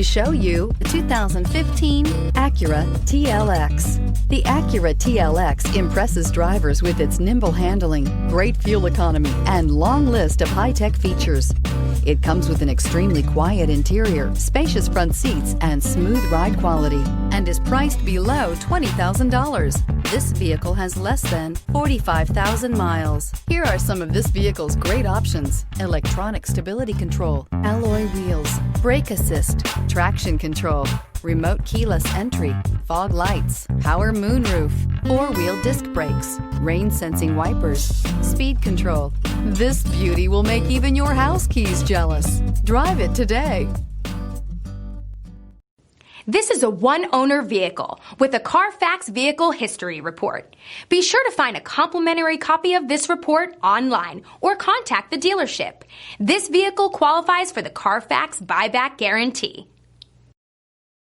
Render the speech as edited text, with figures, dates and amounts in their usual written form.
To show you the 2015 Acura TLX. The Acura TLX impresses drivers with its nimble handling, great fuel economy, and long list of high-tech features. It comes with an extremely quiet interior, spacious front seats, and smooth ride quality, and is priced below $20,000. This vehicle has less than 45,000 miles. Here are some of this vehicle's great options: electronic stability control, alloy wheels, brake assist, traction control, remote keyless entry, fog lights, power moonroof, four-wheel disc brakes, rain sensing wipers, speed control. This beauty will make even your house keys jealous. Drive it today. This is a one-owner vehicle with a Carfax Vehicle History Report. Be sure to find a complimentary copy of this report online or contact the dealership. This vehicle qualifies for the Carfax Buyback Guarantee.